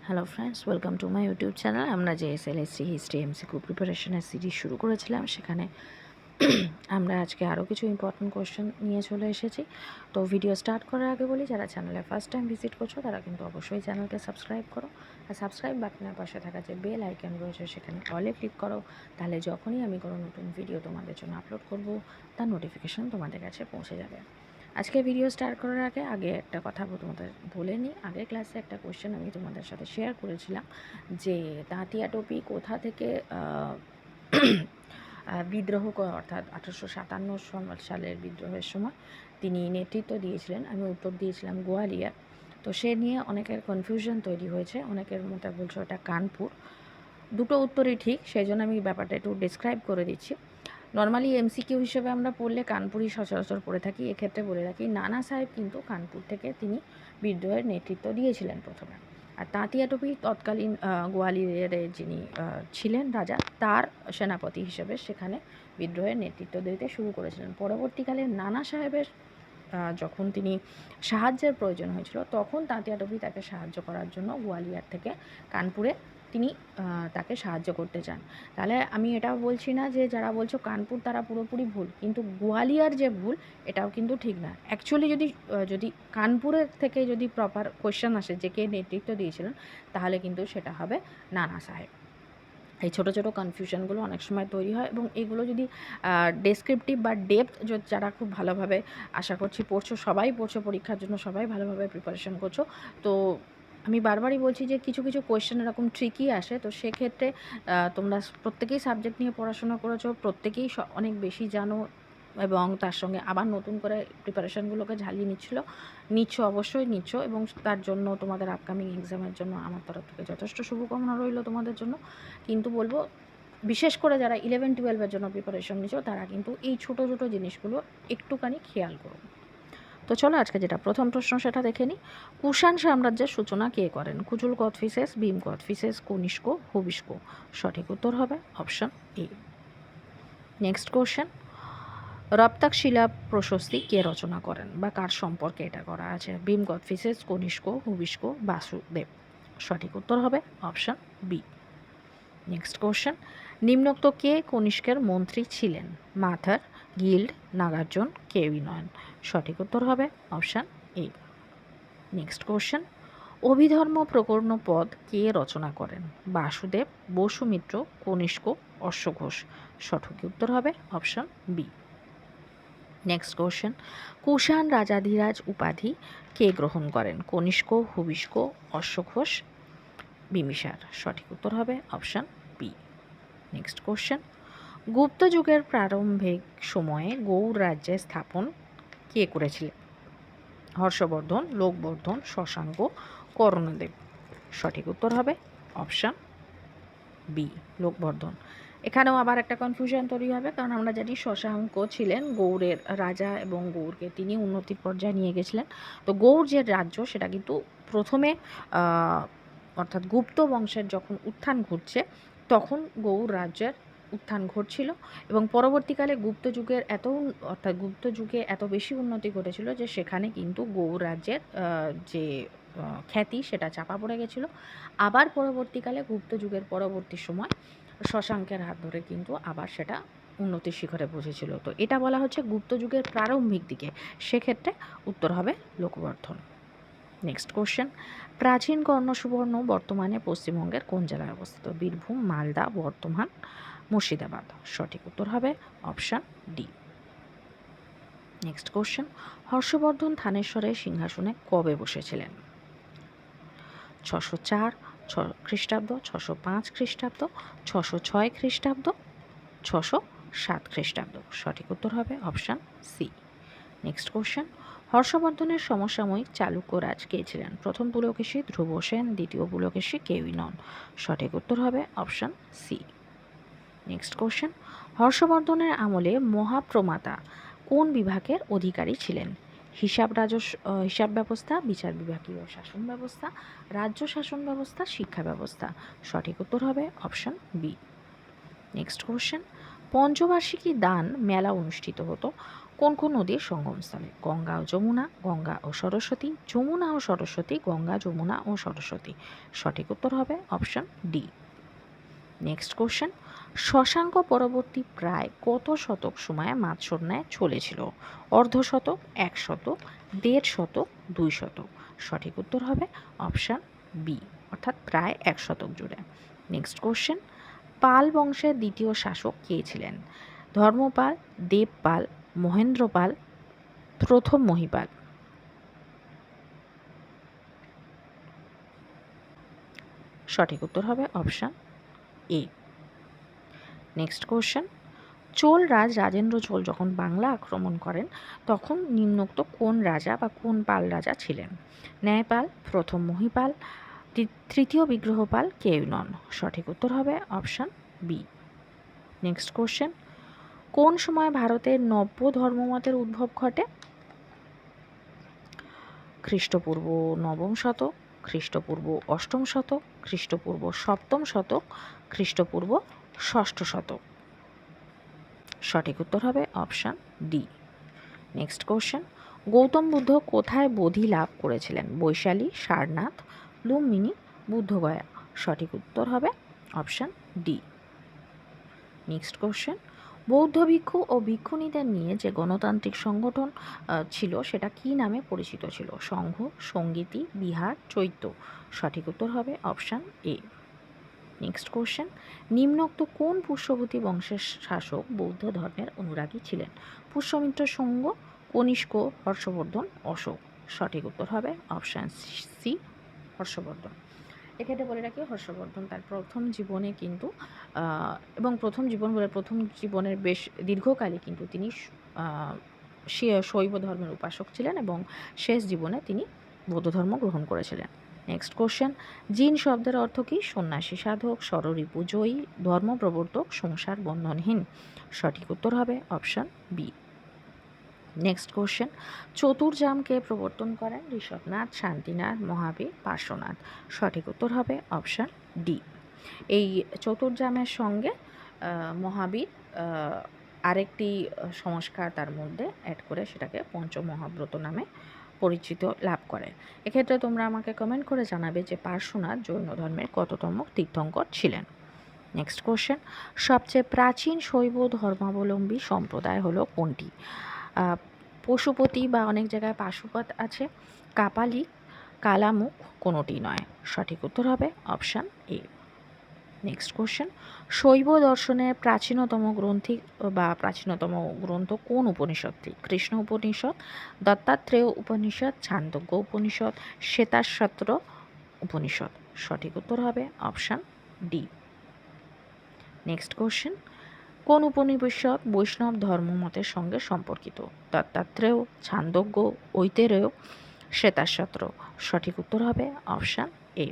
Hello friends, welcome to my YouTube channel. আমরা যে এসএলএসসি history MCQ প্রিপারেশনের সিরিজ শুরু করেছিলাম, সেখানে আমরা আজকে আরও কিছু ইম্পর্টেন্ট কোয়েশ্চেন নিয়ে চলে এসেছি। তো ভিডিও স্টার্ট করার আগে বলি, যারা চ্যানেলে ফার্স্ট টাইম ভিজিট করছো তারা কিন্তু অবশ্যই চ্যানেলকে সাবস্ক্রাইব করো, আর সাবস্ক্রাইব বাটনের পাশে থাকা যে বেল আইকন রয়েছে সেখানে অলে ক্লিক করো। তাহলে যখনই আমি কোনো নতুন ভিডিও তোমাদের জন্য আপলোড করব, তার নোটিফিকেশান তোমাদের কাছে পৌঁছে যাবে। আজকে ভিডিও স্টার্ট করার আগে একটা কথা তোমাদের বলে নিই। আগের ক্লাসে একটা কোয়েশ্চেন আমি তোমাদের সাথে শেয়ার করেছিলাম যে তাঁতিয়া টোপি কোথা থেকে বিদ্রোহ অর্থাৎ 1857 সালের বিদ্রোহের সময় তিনি নেতৃত্ব দিয়েছিলেন। আমি উত্তর দিয়েছিলাম গোয়ালিয়র। তো সে নিয়ে অনেকের কনফিউশন তৈরি হয়েছে, অনেকের মতে বলছে ওটা কানপুর। দুটো উত্তরই ঠিক, সেই জন্য আমি ব্যাপারটা একটু ডিসক্রাইব করে দিচ্ছি। নর্মালি এমসিকিউ হিসেবে আমরা পড়লে কানপুরই সচরাচর পড়ে থাকি। এক্ষেত্রে বলে রাখি, নানা সাহেব কিন্তু কানপুর থেকে তিনি বিদ্রোহের নেতৃত্ব দিয়েছিলেন প্রথমে। আর তাঁতিয়া টোপি তৎকালীন গোয়ালিয়রের যিনি ছিলেন রাজা, তার সেনাপতি হিসেবে সেখানে বিদ্রোহের নেতৃত্ব দিতে শুরু করেছিলেন। পরবর্তীকালে নানা সাহেবের যখন তিনি সাহায্যের প্রয়োজন হয়েছিল, তখন তাঁতিয়া টোপি তাকে সাহায্য করার জন্য গোয়ালিয়র থেকে কানপুরে তিনি তাকে সাহায্য করতে চান। তাহলে আমি এটাও বলছি না যে যারা বলছো কানপুর তারা পুরোপুরি ভুল, কিন্তু গোয়ালিয়র যে ভুল এটাও কিন্তু ঠিক না। অ্যাকচুয়ালি যদি কানপুরের থেকে যদি প্রপার কোয়েশ্চেন আসে যে কে নেতৃত্ব দিয়েছিলেন, তাহলে কিন্তু সেটা হবে নানা সাহেব। এই ছোটো ছোটো কনফিউশনগুলো অনেক সময় তৈরি হয়, এবং এগুলো যদি ডেসক্রিপটিভ বা ডেপথ যারা খুব ভালোভাবে আশা করছি পড়ছো, সবাই পড়ছো পরীক্ষার জন্য, সবাই ভালোভাবে প্রিপারেশন করছো, তো আমি বারবারই বলছি যে কিছু কিছু কোয়েশ্চেন এরকম ট্রিকই আসে। তো সেক্ষেত্রে তোমরা প্রত্যেকেই সাবজেক্ট নিয়ে পড়াশোনা করেছো, প্রত্যেকেই অনেক বেশি জানো, এবং তার সঙ্গে আবার নতুন করে প্রিপারেশানগুলোকে ঝালিয়ে নিচ্ছ, অবশ্যই নিচ্ছ, এবং তার জন্য তোমাদের আপকামিং এক্সামের জন্য আমার তরফ থেকে যথেষ্ট শুভকামনা রইল তোমাদের জন্য। কিন্তু বলবো, বিশেষ করে যারা 11-12-এর জন্য প্রিপারেশন নিচ্ছ, তারা কিন্তু এই ছোটো ছোটো জিনিসগুলো একটুখানি খেয়াল করো। তো চলো আজকে যেটা প্রথম প্রশ্ন সেটা দেখে নিই। কুষাণ সাম্রাজ্যের সূচনা কে করেন? কুজুল কথফিসেস, ভীম কথফিসেস, কনিষ্ক, হুবিষ্ক। সঠিক উত্তর হবে অপশন এ। নেক্সট কোশ্চেন, রপ্তাক শিলা প্রশস্তি কে রচনা করেন, বা কার সম্পর্কে এটা করা আছে? ভীম কথফিসেস, কনিষ্ক, হুবিষ্ক, বাসুদেব। সঠিক উত্তর হবে অপশন বি। নেক্সট কোশ্চেন, নিম্নোক্ত কে কনিষ্কের মন্ত্রী ছিলেন? মাথার, গিল্ড, নাগার্জুন, কেউই নয়। সঠিক উত্তর হবে অপশান এ। নেক্সট কোশ্চেন, অভিধর্ম প্রকরণ পদ কে রচনা করেন? বাসুদেব, বসুমিত্র, কনিষ্ক, অশ্বঘোষ। সঠিক উত্তর হবে option B. Next question, Kushan রাজাধিরাজ উপাধি কে গ্রহণ করেন? কনিষ্ক, হুবিষ্ক, অশ্বঘোষ, বিম্বিসার। সঠিক উত্তর হবে অপশান বি। নেক্সট কোশ্চেন, গুপ্ত যুগের প্রারম্ভিক সময়ে গৌড় রাজ্যের স্থাপন কে করেছিলেন? হর্ষবর্ধন, লোকবর্ধন, শশাঙ্ক, কর্ণদেব। সঠিক উত্তর হবে অপশান বি, লোকবর্ধন। এখানেও আবার একটা কনফিউশন তৈরি হবে, কারণ আমরা জানি শশাঙ্ক ছিলেন গৌড়ের রাজা, এবং গৌড়কে তিনি উন্নতির পর্যায়ে নিয়ে গেছিলেন। তো গৌড় যে রাজ্য সেটা কিন্তু প্রথমে অর্থাৎ গুপ্ত বংশের যখন উত্থান ঘটছে, তখন গৌড় রাজ্যের উত্থান ঘটছিল, এবং পরবর্তীকালে গুপ্ত যুগে এত বেশি উন্নতি ঘটেছিল যে সেখানে কিন্তু গৌড় রাজ্যের যে খ্যাতি সেটা চাপা পড়ে গেছিলো। আবার পরবর্তীকালে গুপ্ত যুগের পরবর্তী সময় শশাঙ্কের হাত ধরে কিন্তু আবার সেটা উন্নতির শিখরে পৌঁছেছিল। তো এটা বলা হচ্ছে গুপ্ত যুগের প্রারম্ভিক দিকে, সেক্ষেত্রে উত্তর হবে লোকবর্ধন। নেক্সট কোশ্চেন, প্রাচীন কর্ণসুবর্ণ বর্তমানে পশ্চিমবঙ্গের কোন জেলায় অবস্থিত? বীরভূম, মালদা, বর্ধমান, মুর্শিদাবাদ। সঠিক উত্তর হবে option D. Next question, Harshavardhana থানেশ্বরের সিংহাসনে কবে বসেছিলেন? 604 খ্রিস্টাব্দ, 605 খ্রিস্টাব্দ, 606 খ্রিস্টাব্দ, 607 খ্রিস্টাব্দ। সঠিক উত্তর হবে অপশান সি। নেক্সট কোশ্চেন, হর্ষবর্ধনের সমসাময়িক চালুক্য রাজ কে ছিলেন? প্রথম পুলকেশী, ধ্রুব সেন, দ্বিতীয় পুলকেশী, কেউই নন। সঠিক উত্তর হবে অপশান সি। নেক্সট কোশ্চেন, হর্ষবর্ধনের আমলে মহাপ্রমাতা কোন বিভাগের অধিকারী ছিলেন? হিসাব ব্যবস্থা, বিচার বিভাগীয় শাসন ব্যবস্থা, রাজ্য শাসন ব্যবস্থা, শিক্ষা ব্যবস্থা। সঠিক উত্তর হবে অপশান বি। নেক্সট কোশ্চেন, পঞ্চবার্ষিকী দান মেলা অনুষ্ঠিত হতো কোন কোন নদীর সঙ্গমস্থলে? গঙ্গা ও যমুনা, গঙ্গা ও সরস্বতী, যমুনা ও সরস্বতী, গঙ্গা যমুনা ও সরস্বতী। সঠিক উত্তর হবে option D. Next question, Shashanka পরবর্তী প্রায় কত শতক সময়ে মাৎসর ন্যায় চলেছিল? অর্ধ শতক, 1 শতক, 1.5 শতক, 2 শতক। সঠিক উত্তর হবে অপশান বি, অর্থাৎ প্রায় 1 শতক জুড়ে। নেক্সট কোশ্চেন, পাল বংশের দ্বিতীয় শাসক কে ছিলেন? ধর্মপাল, দেবপাল, মহেন্দ্রপাল, প্রথম মহিপাল। সঠিক উত্তর হবে option A. Next question, Chola Rajendra Chola যখন বাংলা আক্রমণ করেন তখন নিম্নোক্ত কোন রাজা বা কোন পাল রাজা ছিলেন? ন্যায়পাল, প্রথম মহিপাল, তৃতীয় বিগ্রহপাল, কেউ নন। সঠিক উত্তর হবে অপশান বি। নেক্সট কোশ্চেন, কোন সময় ভারতের নব্য ধর্মমতের উদ্ভব ঘটে? খ্রিস্টপূর্ব 9ম শতক, খ্রিস্টপূর্ব 8ম শতক, খ্রিস্টপূর্ব 7ম শতক, খ্রিস্টপূর্ব 6ষ্ঠ শতক। সঠিক উত্তর হবে option D. Next question, Gautam Buddha কোথায় বোধি লাভ করেছিলেন? বৈশালী, সারনাথ, লুম্বিনী, বুদ্ধগয়া। সঠিক উত্তর হবে অপশান ডি। নেক্সট কোশ্চেন, বৌদ্ধ ভিক্ষু ও ভিক্ষুণীদের নিয়ে যে গণতান্ত্রিক সংগঠন ছিল সেটা কি নামে পরিচিত ছিল? সংঘ, সঙ্গীতি, বিহার, চৈত্য। সঠিক উত্তর হবে অপশান এ। নেক্সট কোশ্চেন, নিম্নোক্ত কোন পুষ্যভূতি বংশের শাসক বৌদ্ধ ধর্মের অনুরাগী ছিলেন? পুষ্যমিত্র শুঙ্গ, কনিষ্ক, হর্ষবর্ধন, অশোক। সঠিক উত্তর হবে অপশান সি, হর্ষবর্ধন। এক্ষেত্রে বলে রাখি হর্ষবর্ধন তার প্রথম জীবনে কিন্তু এবং প্রথম জীবনের বেশ দীর্ঘকালে কিন্তু তিনি শৈব ধর্মের উপাসক ছিলেন এবং শেষ জীবনে তিনি বৌদ্ধ ধর্ম গ্রহণ করেছিলেন। নেক্সট কোশ্চেন, জিন শব্দের অর্থ কী? সন্ন্যাসী সাধক, ষড়রিপু জয়ী, ধর্মপ্রবর্তক, সংসার বন্ধনহীন। সঠিক উত্তর হবে অপশান বি। নেক্সট কোশ্চেন, চতুর্জামকে প্রবর্তন করেন? ঋষভনাথ, শান্তিনাথ, মহাবীর, পার্শ্বনাথ। সঠিক উত্তর হবে অপশান ডি। এই চতুর্জামের সঙ্গে মহাবীর আরেকটি সংস্কার তার মধ্যে অ্যাড করে সেটাকে পঞ্চমহাব্রত নামে পরিচিত লাভ করে। এক্ষেত্রে তোমরা আমাকে কমেন্ট করে জানাবে যে পার্শ্বনাথ জৈন ধর্মের কততম তীর্থঙ্কর ছিলেন। নেক্সট কোশ্চেন, সবচেয়ে প্রাচীন শৈব ধর্মাবলম্বী সম্প্রদায় হলো কোনটি? পশুপতি বা অনেক জায়গায় পাশুপত আছে, কাপালি, কালামুখ, কোনোটি নয়। সঠিক উত্তর হবে অপশান এ। নেক্সট কোশ্চেন, শৈব দর্শনের প্রাচীনতম গ্রন্থ কোন উপনিষদটি? কৃষ্ণ উপনিষদ, দত্তাত্রেয় উপনিষদ, ছান্দোগ্য উপনিষদ, শ্বেতাশ্বত্র উপনিষদ। সঠিক উত্তর হবে অপশান ডি। নেক্সট কোশ্চেন, কোন উপনিষদ বৈষ্ণব ধর্মমতের সঙ্গে সম্পর্কিত? দত্তাত্রেয়, ছান্দোগ্য, ঐতেরেয়, শ্বেতাশ্বত্র। সঠিক উত্তর হবে অপশান এ।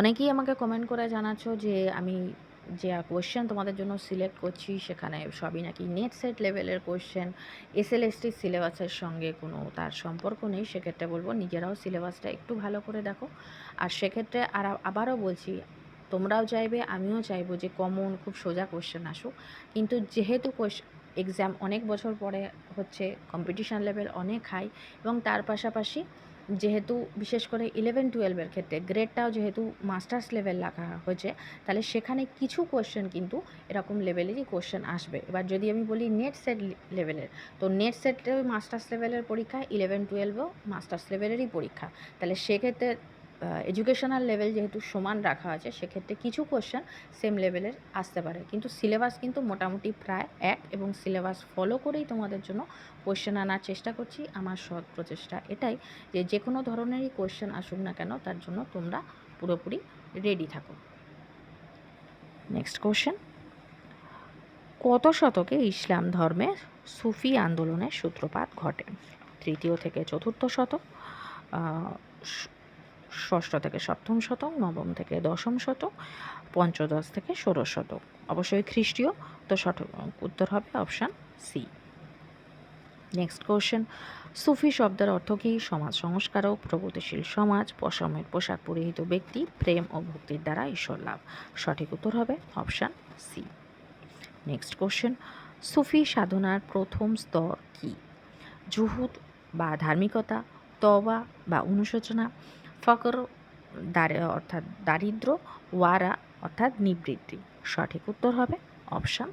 অনেকেই আমাকে কমেন্ট করে জানাচ্ছ যে আমি যে কোয়েশ্চেন তোমাদের জন্য সিলেক্ট করছি সেখানে সবই নাকি নেট সেট লেভেলের কোয়েশ্চেন, এসএলএসটি সিলেবাসের সঙ্গে কোনো তার সম্পর্ক নেই। সেক্ষেত্রে বলবো নিজেরাও সিলেবাসটা একটু ভালো করে দেখো। আর সেক্ষেত্রে আবারও বলছি, তোমরাও চাইবে, আমিও চাইবো যে কমন খুব সোজা কোয়েশ্চেন আসুক, কিন্তু যেহেতু এক্সাম অনেক বছর পরে হচ্ছে, কম্পিটিশান লেভেল অনেক হাই এবং তার পাশাপাশি যেহেতু বিশেষ করে 11-12 ক্ষেত্রে গ্রেডটাও যেহেতু মাস্টার্স লেভেল রাখা হয়েছে, তাহলে সেখানে কিছু কোয়েশ্চেন কিন্তু এরকম লেভেলেরই কোয়েশ্চেন আসবে। এবার যদি আমি বলি নেট সেট লেভেলের, তো নেট সেটেও মাস্টার্স লেভেলের পরীক্ষা, 11-12ও মাস্টার্স লেভেলেরই পরীক্ষা। তাহলে সেক্ষেত্রে এডুকেশনাল লেভেল যেহেতু সমান রাখা আছে, সেক্ষেত্রে কিছু কোয়েশ্চেন সেম লেভেলের আসতে পারে, কিন্তু সিলেবাস কিন্তু মোটামুটি প্রায় এক, এবং সিলেবাস ফলো করেই তোমাদের জন্য কোয়েশ্চেন আনার চেষ্টা করছি। আমার সৎ প্রচেষ্টা এটাই যে কোনো ধরনেরই কোয়েশ্চেন আসুক না কেন তার জন্য তোমরা পুরোপুরি রেডি থাকো। নেক্সট কোয়েশ্চেন, কত শতকে ইসলাম ধর্মে সুফি আন্দোলনের সূত্রপাত ঘটে? 3য় থেকে 4র্থ শতক, 6ষ্ঠ থেকে 7ম শতক, 9ম থেকে 10ম শতক, 15 থেকে 16 শতক। অবশ্যই খ্রিস্টীয়, তো সঠিক উত্তর হবে অপশান সি। নেক্সট কোশ্চেন, সুফি শব্দের অর্থ কী? সমাজ সংস্কারক, প্রগতিশীল সমাজ, পশমের পোশাক পরিহিত ব্যক্তি, প্রেম ও ভক্তির দ্বারা ঈশ্বর লাভ। সঠিক উত্তর হবে অপশান সি। নেক্সট কোশ্চেন, সুফি সাধনার প্রথম স্তর কি? জুহুদ বা ধার্মিকতা, তওবা বা অনুশোচনা, ফকর অর্থাৎ দারিদ্র, ওয়ারা অর্থাৎ নিবৃত্তি। সঠিক উত্তর হবে অপশান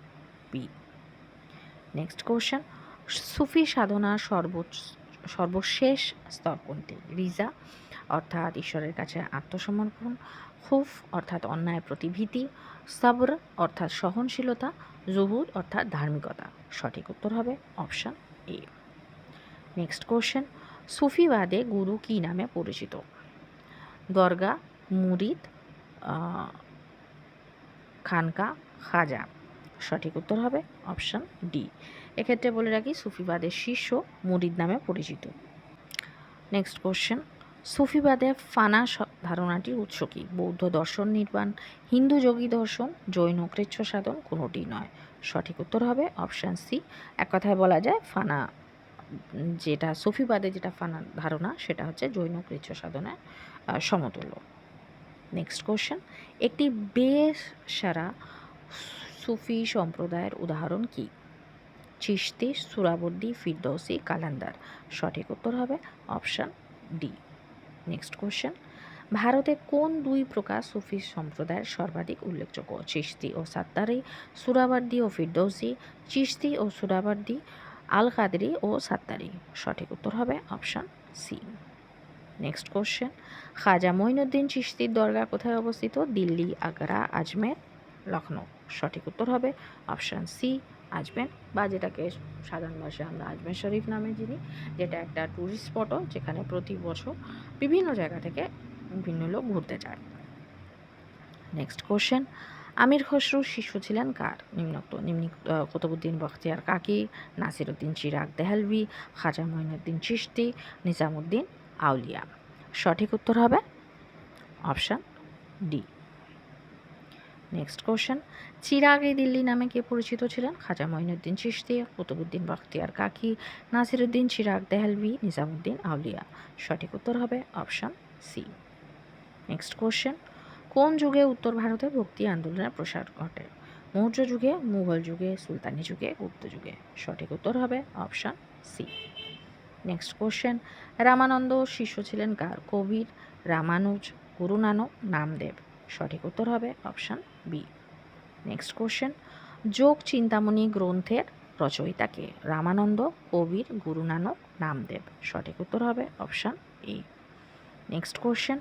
বি। নেক্সট কোশ্চেন, সুফি সাধনার সর্বশেষ স্তর কোনটি? রিজা অর্থাৎ ঈশ্বরের কাছে আত্মসমর্পণ, খুফ অর্থাৎ অন্যায়ের প্রতি ভীতি, সাবর অর্থাৎ সহনশীলতা, জুহুদ অর্থাৎ ধার্মিকতা। সঠিক উত্তর হবে অপশান এ। নেক্সট কোশ্চেন, সুফিবাদে গুরু কী নামে পরিচিত? দরগা, মুরিদ, খানকা, খাজা। সঠিক উত্তর হবে অপশান ডি। এক্ষেত্রে বলে রাখি সুফিবাদের শিষ্য মুরিদ নামে পরিচিত। নেক্সট কোশ্চেন, সুফিবাদে ফানা ধারণাটির উৎস কী? বৌদ্ধ দর্শন নির্বাণ, হিন্দু যোগী দর্শন, জৈন কৃচ্ছ সাধন, কোনোটি নয়। সঠিক উত্তর হবে অপশান সি। এক কথায় বলা যায় ফানা যেটা সুফিবাদে যেটা ফানা ধারণা সেটা হচ্ছে জৈন কৃচ্ছ সাধনের সমতুল্য। নেক্সট কোশ্চেন, একটি বেসারা সুফি সম্প্রদায়ের উদাহরণ কি? চিশতি, সুরাবর্দী, ফিরদৌসি, কালান্দার। সঠিক উত্তর হবে অপশান ডি। নেক্সট কোশ্চেন, ভারতে কোন দুই প্রকার সুফি সম্প্রদায়ের সর্বাধিক উল্লেখযোগ্য? চিশতি ও সাত্তারি, সুরাবর্দী ও ফিরদৌসি, চিশতি ও সুরাবর্দী, আল কাদরি ও সাত্তারি। সঠিক উত্তর হবে অপশান সি। নেক্সট কোশ্চেন, খাজা মঈনুদ্দিন চিশতির দরগা কোথায় অবস্থিত? দিল্লি, আগ্রা, আজমের, লখনৌ। সঠিক উত্তর হবে অপশান সি, আজমের, বা যেটাকে সাধারণ ভাষায় আমরা আজমের শরীফ নামে চিনি, যেটা একটা ট্যুরিস্ট স্পটও, যেখানে প্রতি বছর বিভিন্ন জায়গা থেকে বিভিন্ন লোক ঘুরতে যায়। নেক্সট কোশ্চেন, আমির খসরুর শিষ্য ছিলেন কার? কুতুবউদ্দিন বখতিয়ার কাকি, নাসিরউদ্দিন চিরাগ দেহলভি, খাজা মঈনুদ্দিন চিশতি, নিজামুদ্দিন আউলিয়া। সঠিক উত্তর হবে option D. Next question, Chiragh-i Delhi নামে কে পরিচিত ছিলেন? খাজা মঈনুদ্দিন চিশতি, কুতুবউদ্দিন বখতিয়ার কাকি, নাসিরউদ্দিন চিরাগ দেহলভি, নিজামুদ্দিন আউলিয়া। সঠিক উত্তর হবে অপশান সি। নেক্সট কোশ্চেন, কোন যুগে উত্তর ভারতে ভক্তি আন্দোলনের প্রসার ঘটে? মৌর্য যুগে, মুঘল যুগে, সুলতানি যুগে, গুপ্ত যুগে। সঠিক উত্তর হবে option C. Next question, Ramananda শিষ্য ছিলেন কার? কবির, রামানুজ, গুরু নানক, নামদেব। সঠিক উত্তর হবে অপশান বি। নেক্সট কোশ্চেন, যোগ চিন্তামণি গ্রন্থের রচয়িতা কে? রামানন্দ, কবির, গুরু নানক, নামদেব। সঠিক উত্তর হবে অপশান এ। নেক্সট কোশ্চেন,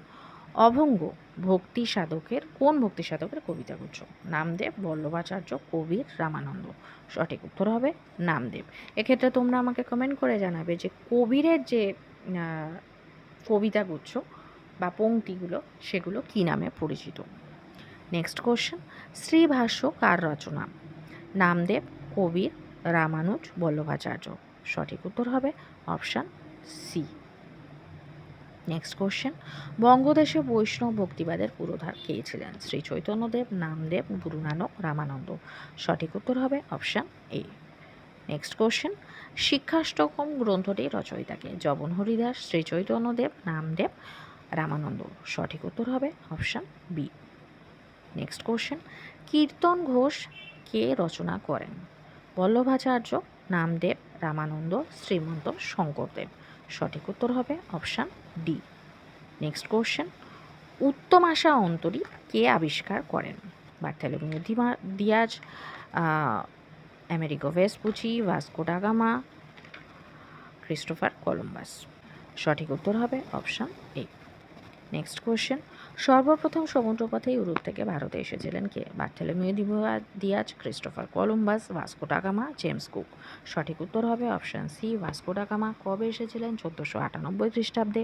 অভঙ্গ ভক্তি সাধকের কোন ভক্তি সাধকের কবিতাগুচ্ছ? নামদেব, বল্লভাচার্য, কবির, রামানন্দ। সঠিক উত্তর হবে নামদেব। এক্ষেত্রে তোমরা আমাকে কমেন্ট করে জানাবে যে কবিরের যে কবিতাগুচ্ছ বা পংক্তিগুলো সেগুলো কী নামে পরিচিত। নেক্সট কোশ্চেন, শ্রীভাষ্য কার রচনা? নামদেব, কবির, রামানুজ, বল্লভাচার্য। সঠিক উত্তর হবে অপশান সি। নেক্সট কোশ্চেন, বঙ্গদেশে বৈষ্ণব ভক্তিবাদের পুরোধার কে ছিলেন? শ্রী চৈতন্যদেব, নামদেব, গুরু নানক, রামানন্দ। সঠিক উত্তর হবে option A. Next question, Shikshashtakam গ্রন্থটির রচয়িতা কে? জবন হরিদাস, শ্রী চৈতন্যদেব, নামদেব, রামানন্দ। সঠিক উত্তর হবে অপশান বি। নেক্সট কোশ্চেন, কীর্তন ঘোষ কে রচনা করেন? বল্লভাচার্য, নামদেব, রামানন্দ, শ্রীমন্ত শঙ্করদেব। সঠিক উত্তর হবে অপশান ডি। নেক্সট কোশ্চেন, উত্তম আশা অন্তরী কে আবিষ্কার করেন? Bartholomew Diaz, Amerigo Vespucci, Vasco da gamma, Christopher Columbus. সঠিক উত্তর হবে অপশান এ। নেক্সট কোশ্চেন, সর্বপ্রথম সমুদ্রপথে ইউরোপ থেকে ভারতে এসেছিলেন কে? Bartholomew Dias, Christopher Columbus, Vasco da Gama, James Cook. সঠিক উত্তর হবে option C, Vasco da Gama. কবে এসেছিলেন? 1498 খ্রিস্টাব্দে।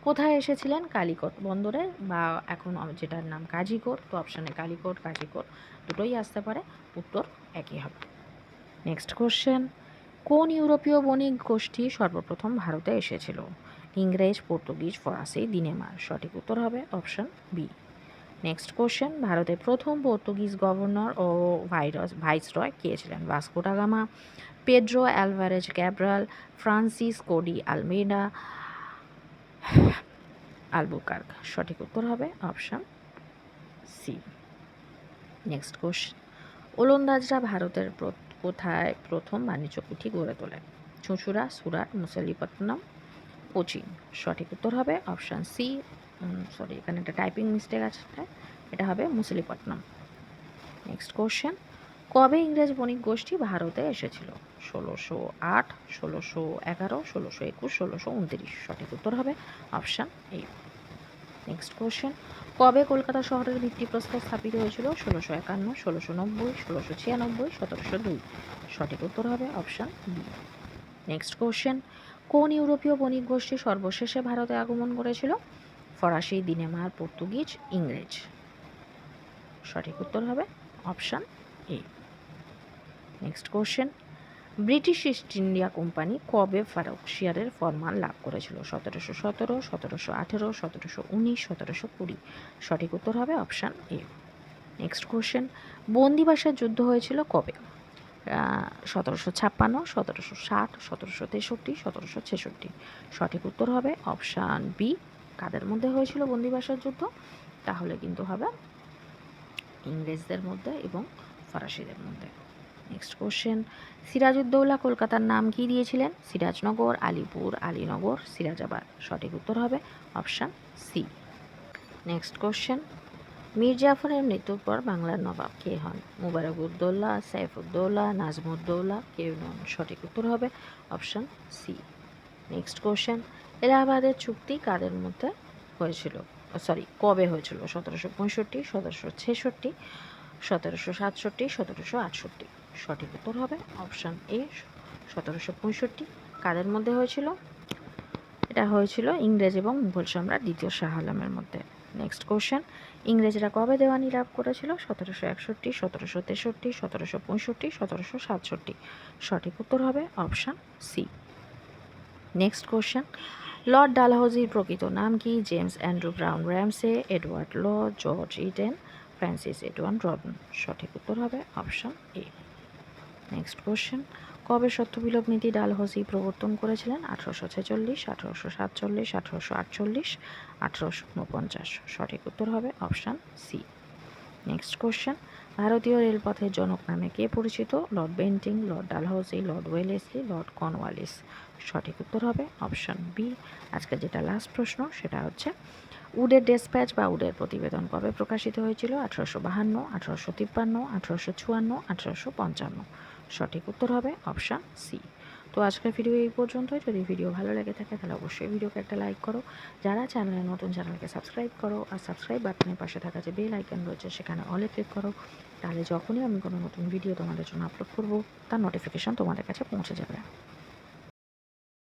কোথায় এসেছিলেন? কালিকট বন্দরে, বা এখন যেটার নাম কাজিকোট। তো অপশানে কালিকট, কাজিকোট দুটোই আসতে পারে, উত্তর একই হবে। নেক্সট কোশ্চেন, কোন ইউরোপীয় বণিক গোষ্ঠী সর্বপ্রথম ভারতে এসেছিল? ইংরেজ, পর্তুগিজ, ফরাসি, দিনেমার। সঠিক উত্তর হবে অপশান বি। নেক্সট কোশ্চেন, ভারতের প্রথম পর্তুগিজ গভর্নর ও ভাইসরয় কে ছিলেন? Vasco da Gama, Pedro Alvares Cabral, Francisco de Almeida, Albuquerque. সঠিক উত্তর হবে অপশান সি। নেক্সট কোশ্চেন, ওলন্দাজরা ভারতের কোথায় প্রথম বাণিজ্য কুঠি গড়ে তোলে? চুঁচুড়া, সুরাট, মুসলিপট্টনম, কোচিন। সঠিক উত্তর হবে অপশান সি। সরি, এখানে একটা টাইপিং মিস্টেক আছে, এটা হবে মুসলিপট্টনম। নেক্সট কোশ্চেন, কবে ইংরেজ বণিক গোষ্ঠী ভারতে এসেছিল? 1608, 1611, 1621, 1629। সঠিক উত্তর হবে অপশান এ। নেক্সট কোশ্চেন, কবে কলকাতা শহরের ভিত্তিপ্রস্তর স্থাপিত হয়েছিল? 1651, 1690, 1696, 1702। সঠিক উত্তর হবে অপশান বি। নেক্সট কোশ্চেন, কোন ইউরোপীয় বণিক গোষ্ঠী সর্বশেষে ভারতে আগমন করেছিল? ফরাসি, দিনেমার, পর্তুগিজ, ইংরেজ। সঠিক উত্তর হবে option A. Next question, British east India company কবে ফারাক্সিয়ারের ফরমান লাভ করেছিল? 1717, 1718, 1719, 1720। সঠিক উত্তর হবে অপশান এ। নেক্সট কোশ্চেন, বন্দিবাসার যুদ্ধ হয়েছিল কবে? 1756, 1760, 1763, 1766। সঠিক উত্তর হবে অপশান বি। কাদের মধ্যে হয়েছিল বন্দিবাসার যুদ্ধ? তাহলে কিন্তু হবে ইংরেজদের মধ্যে এবং ফরাসিদের মধ্যে। নেক্সট কোশ্চেন, সিরাজউদ্দৌলা কলকাতার নাম কি দিয়েছিলেন? সিরাজনগর, আলিপুর, আলীনগর, সিরাজাবাদ। সঠিক উত্তর হবে option C. Next question, Mir জাফরের মৃত্যুর পর বাংলার নবাব কে হন? মুবারকউদ্দৌলা, সাইফুদ্দৌলা, নাজমুদ্দৌলা, কেউ নন। সঠিক উত্তর হবে অপশান সি। নেক্সট কোশ্চেন, এলাহাবাদের চুক্তি কাদের মধ্যে হয়েছিল? কবে হয়েছিল? 1765, 1766, 1767, 1768। সঠিক উত্তর হবে অপশান এ, 1765। কাদের মধ্যে হয়েছিল? এটা হয়েছিল ইংরেজ এবং মুঘল সম্রাট দ্বিতীয় শাহ আলমের মধ্যে। নেক্সট কোশ্চেন, ইংরেজরা কবে দেওয়ানি লাভ করেছিল? 1761, 1763, 1765, 1767। সঠিক উত্তর হবে option C. Next question, lord ডালহৌজির প্রকৃত নাম কি? James Andrew Brown Ramsay, Edward Law, George Eden, Francis Edward Rawdon. সঠিক উত্তর হবে অপশান এ। নেক্সট কোশ্চেন, কবে সত্যবিলোপ নীতি ডালহৌজি প্রবর্তন করেছিলেন? 1846, 1847, 1848, 1849। সঠিক উত্তর হবে অপশান সি। নেক্সট কোশ্চেন, ভারতীয় রেলপথের জনক নামে কে পরিচিত? Lord Bentinck, Lord Dalhousie, Lord Wellesley, Lord Cornwallis. সঠিক উত্তর হবে অপশান বি। আজকে যেটা লাস্ট প্রশ্ন সেটা হচ্ছে, উডের ডেসপ্যাচ বা উডের প্রতিবেদন কবে প্রকাশিত হয়েছিল? 1852, 1853, 1854, 1855। সঠিক উত্তর হবে অপশান সি। তো আজকের ভিডিও এই পর্যন্তই। যদি ভিডিও ভালো লেগে থাকে তাহলে অবশ্যই ভিডিওকে একটা লাইক করো। যারা চ্যানেলে নতুন, চ্যানেলকে সাবস্ক্রাইব করো, আর সাবস্ক্রাইব বাটনের পাশে থাকা যে বেল আইকন রয়েছে সেখানে অলে ক্লিক করো। তাহলে যখনই আমি কোনো নতুন ভিডিও তোমাদের জন্য আপলোড করব তার নোটিফিকেশন তোমাদের কাছে পৌঁছে যাবে।